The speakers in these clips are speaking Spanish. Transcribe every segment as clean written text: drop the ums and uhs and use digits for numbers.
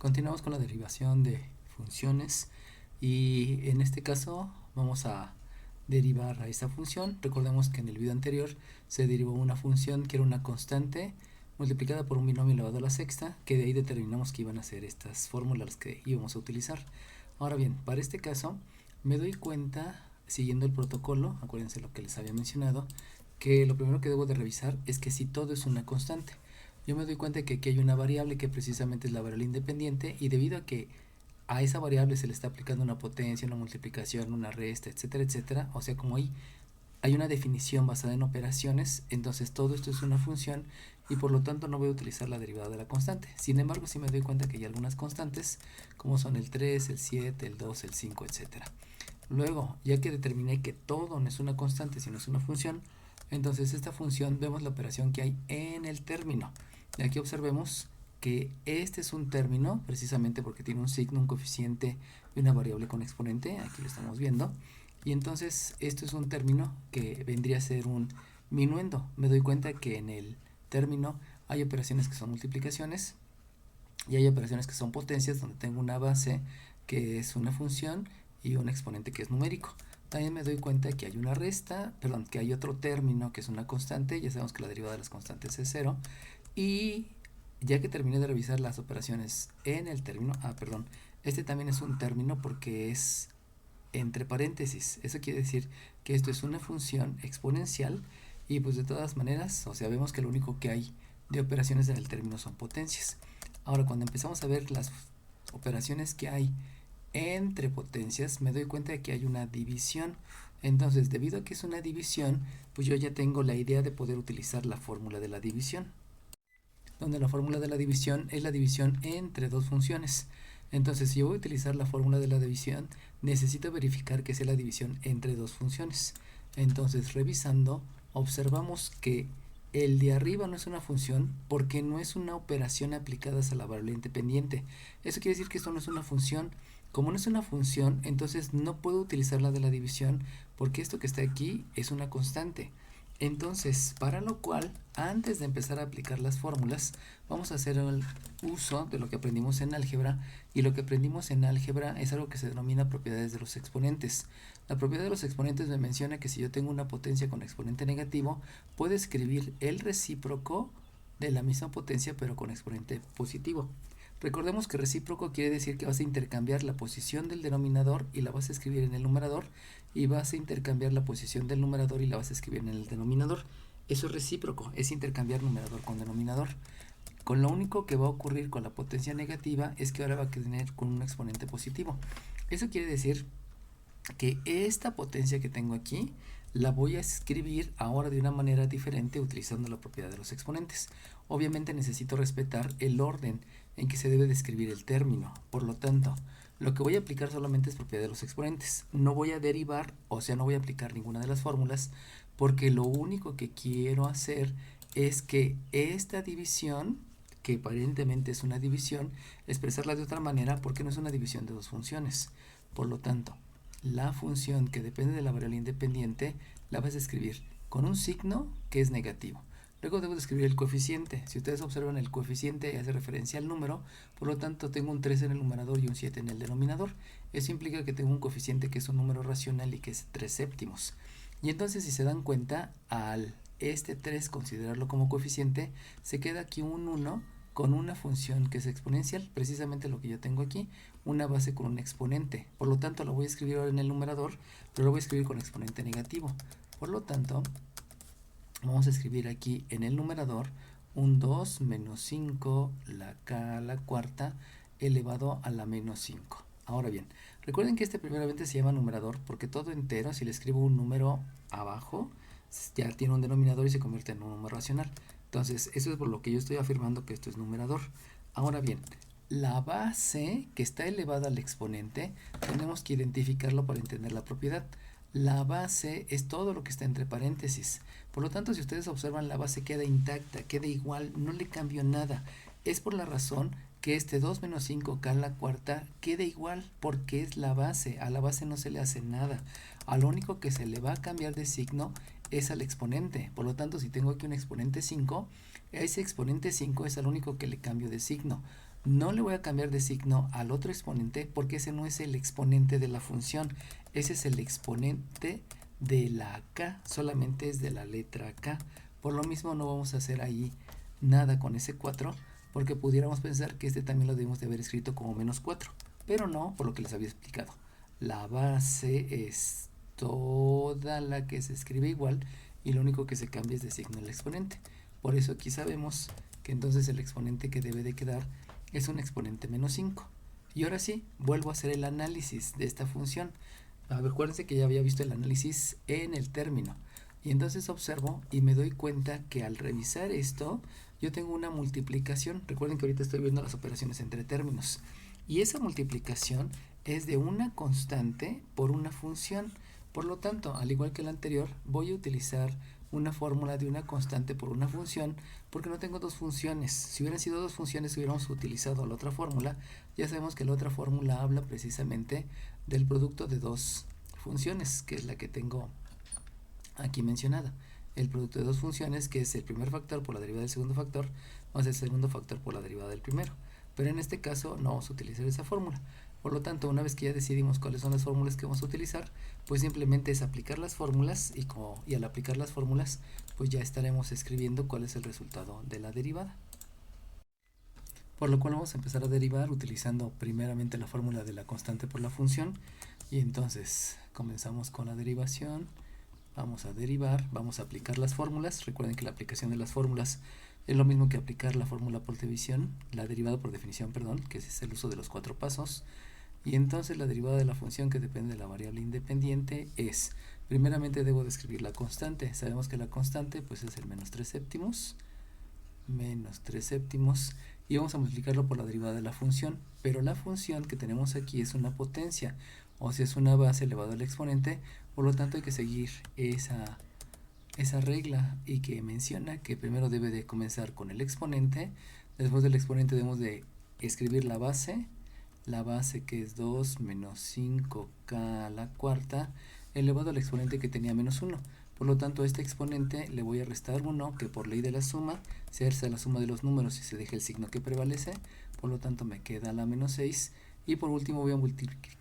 Continuamos con la derivación de funciones y en este caso vamos a derivar a esta función. Recordemos que en el video anterior se derivó una función que era una constante multiplicada por un binomio elevado a la sexta, que de ahí determinamos que iban a ser estas fórmulas que íbamos a utilizar. Ahora bien, para este caso me doy cuenta, siguiendo el protocolo, acuérdense lo que les había mencionado, que lo primero que debo de revisar es que si todo es una constante. Yo me doy cuenta que aquí hay una variable que precisamente es la variable independiente, y debido a que a esa variable se le está aplicando una potencia, una multiplicación, una resta, etcétera, etcétera, o sea, como ahí hay una definición basada en operaciones, entonces todo esto es una función y por lo tanto no voy a utilizar la derivada de la constante. Sin embargo, sí me doy cuenta que hay algunas constantes, como son el 3, el 7, el 2, el 5, etcétera. Luego, ya que determiné que todo no es una constante, sino es una función, entonces esta función vemos la operación que hay en el término. Y aquí observemos que este es un término, precisamente porque tiene un signo, un coeficiente y una variable con exponente. Aquí lo estamos viendo. Y entonces esto es un término que vendría a ser un minuendo. Me doy cuenta que en el término hay operaciones que son multiplicaciones y hay operaciones que son potencias, donde tengo una base que es una función y un exponente que es numérico. También me doy cuenta que hay una resta, perdón, que hay otro término que es una constante. Ya sabemos que la derivada de las constantes es 0. Y ya que terminé de revisar las operaciones en el término, perdón, este también es un término porque es entre paréntesis. Eso quiere decir que esto es una función exponencial y pues de todas maneras, o sea, vemos que lo único que hay de operaciones en el término son potencias. Ahora, cuando empezamos a ver las operaciones que hay entre potencias, me doy cuenta de que hay una división. Entonces, debido a que es una división, pues yo ya tengo la idea de poder utilizar la fórmula de la división, donde la fórmula de la división es la división entre dos funciones. Entonces, si yo voy a utilizar la fórmula de la división, necesito verificar que sea la división entre dos funciones. Entonces, revisando, observamos que el de arriba no es una función porque no es una operación aplicada a la variable independiente. Eso quiere decir que esto no es una función. Como no es una función, entonces no puedo utilizar la de la división porque esto que está aquí es una constante. Entonces, para lo cual, antes de empezar a aplicar las fórmulas, vamos a hacer el uso de lo que aprendimos en álgebra, y lo que aprendimos en álgebra es algo que se denomina propiedades de los exponentes. La propiedad de los exponentes me menciona que si yo tengo una potencia con exponente negativo, puedo escribir el recíproco de la misma potencia pero con exponente positivo. Recordemos que recíproco quiere decir que vas a intercambiar la posición del denominador y la vas a escribir en el numerador, y vas a intercambiar la posición del numerador y la vas a escribir en el denominador. Eso es recíproco, es intercambiar numerador con denominador. Con lo único que va a ocurrir con la potencia negativa es que ahora va a tener con un exponente positivo. Eso quiere decir que esta potencia que tengo aquí la voy a escribir ahora de una manera diferente utilizando la propiedad de los exponentes. Obviamente necesito respetar el orden en que se debe de escribir el término. Por lo tanto, lo que voy a aplicar solamente es propiedad de los exponentes. No voy a derivar, o sea, no voy a aplicar ninguna de las fórmulas, porque lo único que quiero hacer es que esta división, que aparentemente es una división, expresarla de otra manera porque no es una división de dos funciones. Por lo tanto, la función que depende de la variable independiente la vas a escribir con un signo que es negativo. Luego debo de escribir el coeficiente. Si ustedes observan, el coeficiente hace referencia al número, por lo tanto tengo un 3 en el numerador y un 7 en el denominador. Eso implica que tengo un coeficiente que es un número racional y que es 3 séptimos. Y entonces, si se dan cuenta, al este 3 considerarlo como coeficiente, se queda aquí un 1 con una función que es exponencial, precisamente lo que yo tengo aquí, una base con un exponente. Por lo tanto, lo voy a escribir ahora en el numerador, pero lo voy a escribir con exponente negativo. Por lo tanto, vamos a escribir aquí en el numerador un 2 menos 5 la k a la cuarta elevado a la menos 5. Ahora bien, recuerden que este primeramente se llama numerador porque todo entero, si le escribo un número abajo, ya tiene un denominador y se convierte en un número racional. Entonces, eso es por lo que yo estoy afirmando que esto es numerador. Ahora bien, la base que está elevada al exponente, tenemos que identificarlo para entender la propiedad. La base es todo lo que está entre paréntesis. Por lo tanto, si ustedes observan, la base queda intacta, queda igual, no le cambió nada. Es por la razón que este 2 menos 5k a la cuarta queda igual, porque es la base. A la base no se le hace nada. A lo único que se le va a cambiar de signo es al exponente. Por lo tanto, si tengo aquí un exponente 5, ese exponente 5 es al único que le cambio de signo. No le voy a cambiar de signo al otro exponente porque ese no es el exponente de la función, ese es el exponente de la k, solamente es de la letra k. Por lo mismo no vamos a hacer ahí nada con ese 4 porque pudiéramos pensar que este también lo debemos de haber escrito como -4, pero no, por lo que les había explicado. La base es toda la que se escribe igual y lo único que se cambia es de signo el exponente. Por eso aquí sabemos que entonces el exponente que debe de quedar es un exponente -5. Y ahora sí, vuelvo a hacer el análisis de esta función. Acuérdense que ya había visto el análisis en el término. Y entonces observo y me doy cuenta que al revisar esto, yo tengo una multiplicación. Recuerden que ahorita estoy viendo las operaciones entre términos. Y esa multiplicación es de una constante por una función. Por lo tanto, al igual que el anterior, voy a utilizar una fórmula de una constante por una función porque no tengo dos funciones. Si hubieran sido dos funciones hubiéramos utilizado la otra fórmula. Ya sabemos que la otra fórmula habla precisamente del producto de dos funciones, que es la que tengo aquí mencionada. El producto de dos funciones, que es el primer factor por la derivada del segundo factor, más el segundo factor por la derivada del primero. Pero en este caso no vamos a utilizar esa fórmula. Por lo tanto, una vez que ya decidimos cuáles son las fórmulas que vamos a utilizar, pues simplemente es aplicar las fórmulas y al aplicar las fórmulas, pues ya estaremos escribiendo cuál es el resultado de la derivada. Por lo cual vamos a empezar a derivar utilizando primeramente la fórmula de la constante por la función. Y entonces comenzamos con la derivación. Vamos a derivar, vamos a aplicar las fórmulas. Recuerden que la aplicación de las fórmulas es lo mismo que aplicar la fórmula por división, la derivada por definición, perdón, que es el uso de los 4 pasos. Y entonces la derivada de la función que depende de la variable independiente es, primeramente debo describir la constante. Sabemos que la constante pues es el -3/7, y vamos a multiplicarlo por la derivada de la función, pero la función que tenemos aquí es una potencia, o sea es una base elevado al exponente, por lo tanto hay que seguir esa regla y que menciona que primero debe de comenzar con el exponente, después del exponente debemos de escribir la base que es 2 menos 5k a la cuarta elevado al exponente que tenía -1. Por lo tanto, a este exponente le voy a restar 1, que por ley de la suma se hace la suma de los números y se deja el signo que prevalece. Por lo tanto, me queda la -6. Y por último voy a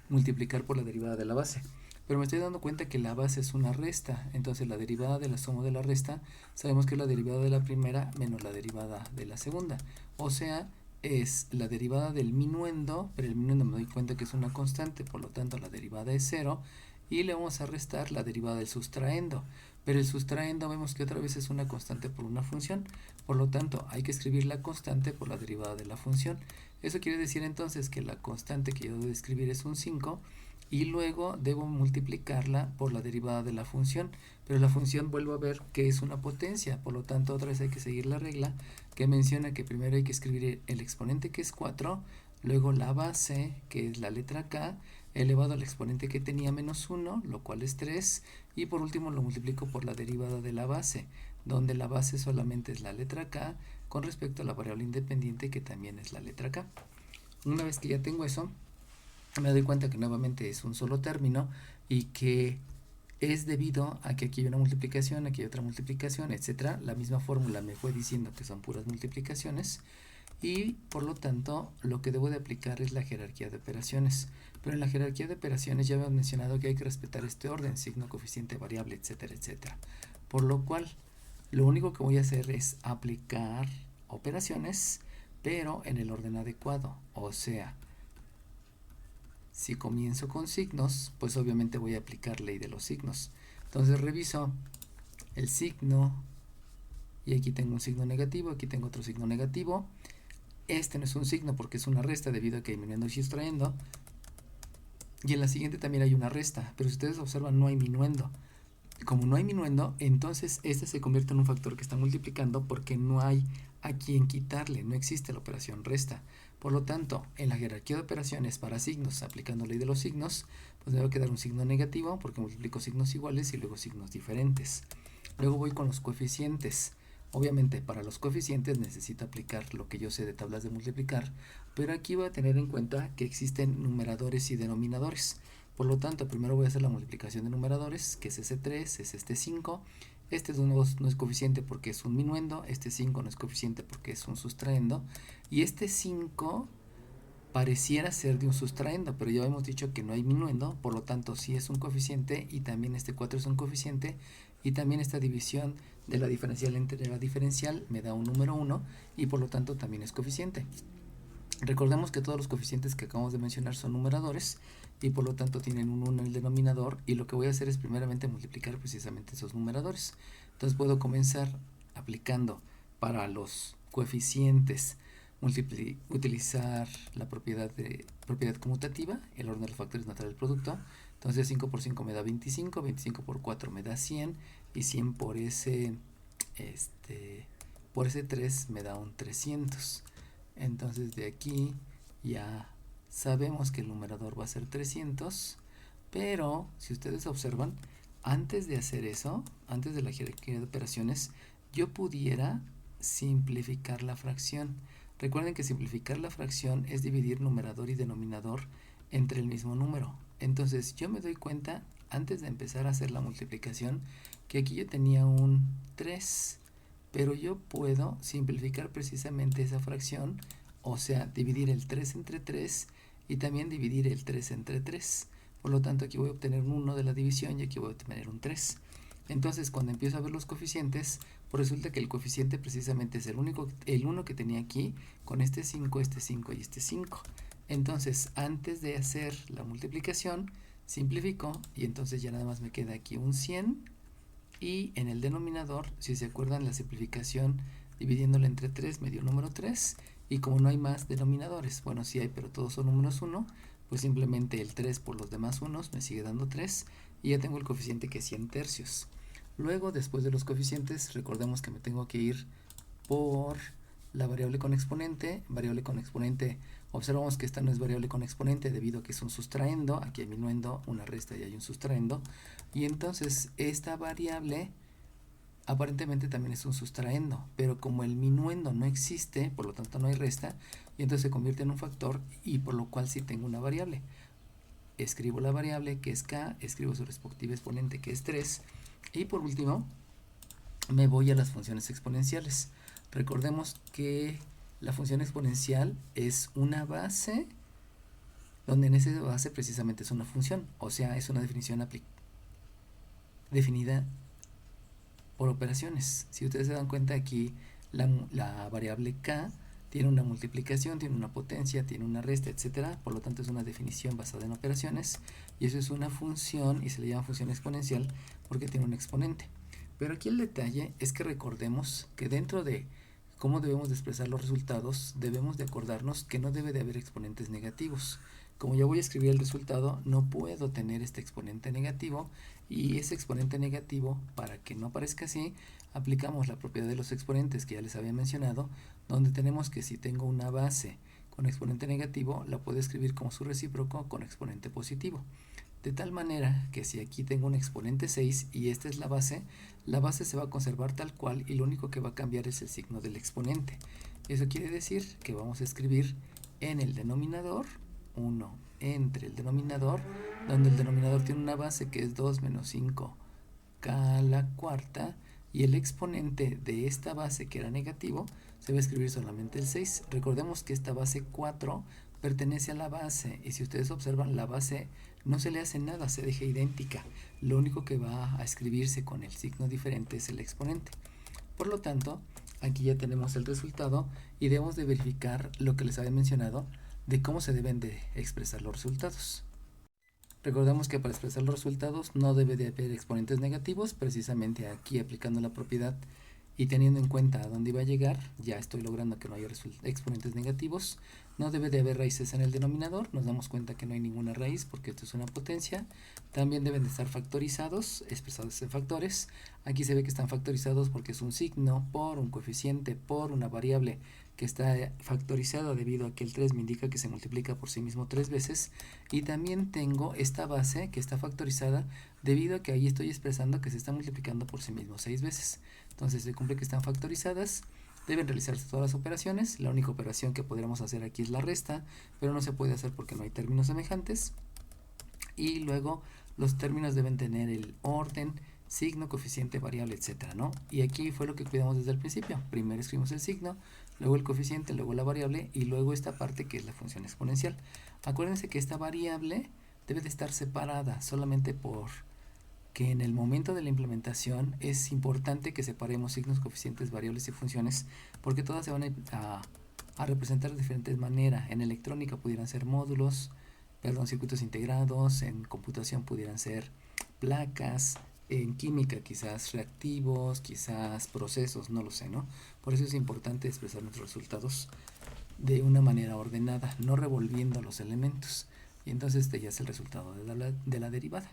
multiplicar por la derivada de la base. Pero me estoy dando cuenta que la base es una resta. Entonces, la derivada de la suma de la resta, sabemos que es la derivada de la primera menos la derivada de la segunda. O sea, es la derivada del minuendo, pero el minuendo me doy cuenta que es una constante, por lo tanto la derivada es 0, y le vamos a restar la derivada del sustraendo, pero el sustraendo vemos que otra vez es una constante por una función, por lo tanto hay que escribir la constante por la derivada de la función. Eso quiere decir entonces que la constante que yo debo escribir es un 5 y luego debo multiplicarla por la derivada de la función, pero la función vuelvo a ver que es una potencia, por lo tanto otra vez hay que seguir la regla que menciona que primero hay que escribir el exponente que es 4, luego la base que es la letra k elevado al exponente que tenía -1, lo cual es 3, y por último lo multiplico por la derivada de la base, donde la base solamente es la letra k con respecto a la variable independiente que también es la letra k. Una vez que ya tengo eso, me doy cuenta que nuevamente es un solo término y que es debido a que aquí hay una multiplicación, aquí hay otra multiplicación, etcétera. La misma fórmula me fue diciendo que son puras multiplicaciones y por lo tanto lo que debo de aplicar es la jerarquía de operaciones. Pero en la jerarquía de operaciones ya hemos mencionado que hay que respetar este orden, signo, coeficiente, variable, etcétera, etcétera. Por lo cual, lo único que voy a hacer es aplicar operaciones, pero en el orden adecuado. O sea, si comienzo con signos, pues obviamente voy a aplicar ley de los signos. Entonces reviso el signo y aquí tengo un signo negativo, aquí tengo otro signo negativo. Este no es un signo porque es una resta debido a que hay minuendo y sustrayendo. Y en la siguiente también hay una resta, pero si ustedes observan no hay minuendo. Como no hay minuendo, entonces este se convierte en un factor que está multiplicando porque no hay a quien quitarle, no existe la operación resta. Por lo tanto, en la jerarquía de operaciones para signos, aplicando ley de los signos, pues debe quedar un signo negativo porque multiplico signos iguales y luego signos diferentes. Luego voy con los coeficientes. Obviamente para los coeficientes necesito aplicar lo que yo sé de tablas de multiplicar, pero aquí voy a tener en cuenta que existen numeradores y denominadores. Por lo tanto, primero voy a hacer la multiplicación de numeradores, que es ese 3, es este 5, Este 2 no es coeficiente porque es un minuendo, este 5 no es coeficiente porque es un sustraendo, y este 5 pareciera ser de un sustraendo, pero ya hemos dicho que no hay minuendo, por lo tanto sí es un coeficiente, y también este 4 es un coeficiente, y también esta división de la diferencial entre la diferencial me da un número 1, y por lo tanto también es coeficiente. Recordemos que todos los coeficientes que acabamos de mencionar son numeradores y por lo tanto tienen un 1 en el denominador, y lo que voy a hacer es primeramente multiplicar precisamente esos numeradores. Entonces puedo comenzar aplicando para los coeficientes utilizar la propiedad conmutativa, el orden de los factores naturales del producto. Entonces 5 por 5 me da 25, 25 por 4 me da 100, y 100 por ese 3 me da un 300. Entonces de aquí ya sabemos que el numerador va a ser 300, pero si ustedes observan, antes de hacer eso, antes de la jerarquía de operaciones, yo pudiera simplificar la fracción. Recuerden que simplificar la fracción es dividir numerador y denominador entre el mismo número. Entonces yo me doy cuenta, antes de empezar a hacer la multiplicación, que aquí yo tenía un 3, pero yo puedo simplificar precisamente esa fracción, o sea, dividir el 3 entre 3 y también dividir el 3 entre 3. Por lo tanto, aquí voy a obtener un 1 de la división y aquí voy a obtener un 3. Entonces, cuando empiezo a ver los coeficientes, pues resulta que el coeficiente precisamente es el 1 que tenía aquí, con este 5 y este 5. Entonces, antes de hacer la multiplicación, simplifico y entonces ya nada más me queda aquí un 100. Y en el denominador, si se acuerdan, la simplificación dividiéndolo entre 3 me dio número 3. Y como no hay más denominadores, bueno, sí hay, pero todos son números 1, pues simplemente el 3 por los demás unos me sigue dando 3. Y ya tengo el coeficiente que es 100 tercios. Luego, después de los coeficientes, recordemos que me tengo que ir por la variable con exponente. Variable con exponente, observamos que esta no es variable con exponente debido a que es un sustraendo. Aquí hay minuendo, una resta y hay un sustraendo. Y entonces esta variable aparentemente también es un sustraendo, pero como el minuendo no existe, por lo tanto no hay resta, y entonces se convierte en un factor, y por lo cual sí tengo una variable. Escribo la variable que es k, escribo su respectiva exponente que es 3, y por último me voy a las funciones exponenciales. Recordemos que la función exponencial es una base, donde en esa base precisamente es una función, o sea, es una definición definida por operaciones. Si ustedes se dan cuenta, aquí la variable k tiene una multiplicación, tiene una potencia, tiene una resta, etcétera. Por lo tanto, es una definición basada en operaciones, y eso es una función y se le llama función exponencial porque tiene un exponente. Pero aquí el detalle es que recordemos que dentro de cómo debemos de expresar los resultados, debemos de acordarnos que no debe de haber exponentes negativos. Como ya voy a escribir el resultado, no puedo tener este exponente negativo, y ese exponente negativo, para que no aparezca así, aplicamos la propiedad de los exponentes que ya les había mencionado, donde tenemos que si tengo una base con exponente negativo, la puedo escribir como su recíproco con exponente positivo. De tal manera que si aquí tengo un exponente 6 y esta es la base se va a conservar tal cual, y lo único que va a cambiar es el signo del exponente. Eso quiere decir que vamos a escribir en el denominador 1 entre el denominador, donde el denominador tiene una base que es 2 menos 5k a la cuarta, y el exponente de esta base que era negativo se va a escribir solamente el 6. Recordemos que esta base 4 pertenece a la base, y si ustedes observan, la base no se le hace nada, se deja idéntica. Lo único que va a escribirse con el signo diferente es el exponente. Por lo tanto, aquí ya tenemos el resultado, y debemos de verificar lo que les había mencionado de cómo se deben de expresar los resultados. Recordemos que para expresar los resultados no debe de haber exponentes negativos. Precisamente aquí, aplicando la propiedad y teniendo en cuenta a dónde iba a llegar, ya estoy logrando que no haya exponentes negativos. No debe de haber raíces en el denominador, nos damos cuenta que no hay ninguna raíz porque esto es una potencia. También deben de estar factorizados, expresados en factores. Aquí se ve que están factorizados porque es un signo por un coeficiente por una variable que está factorizada, debido a que el 3 me indica que se multiplica por sí mismo 3 veces. Y también tengo esta base que está factorizada debido a que ahí estoy expresando que se está multiplicando por sí mismo 6 veces. Entonces se cumple que están factorizadas. Deben realizarse todas las operaciones. La única operación que podríamos hacer aquí es la resta, pero no se puede hacer porque no hay términos semejantes. Y luego los términos deben tener el orden signo, coeficiente, variable, etcétera, ¿no? Y aquí fue lo que cuidamos desde el principio. Primero escribimos el signo, luego el coeficiente, luego la variable y luego esta parte que es la función exponencial. Acuérdense que esta variable debe de estar separada solamente por que en el momento de la implementación es importante que separemos signos, coeficientes, variables y funciones, porque todas se van a representar de diferentes maneras. En electrónica pudieran ser módulos, perdón, circuitos integrados, en computación pudieran ser placas, en química quizás reactivos, quizás procesos, no lo sé, ¿no? Por eso es importante expresar nuestros resultados de una manera ordenada, no revolviendo los elementos. Y entonces este ya es el resultado de la derivada.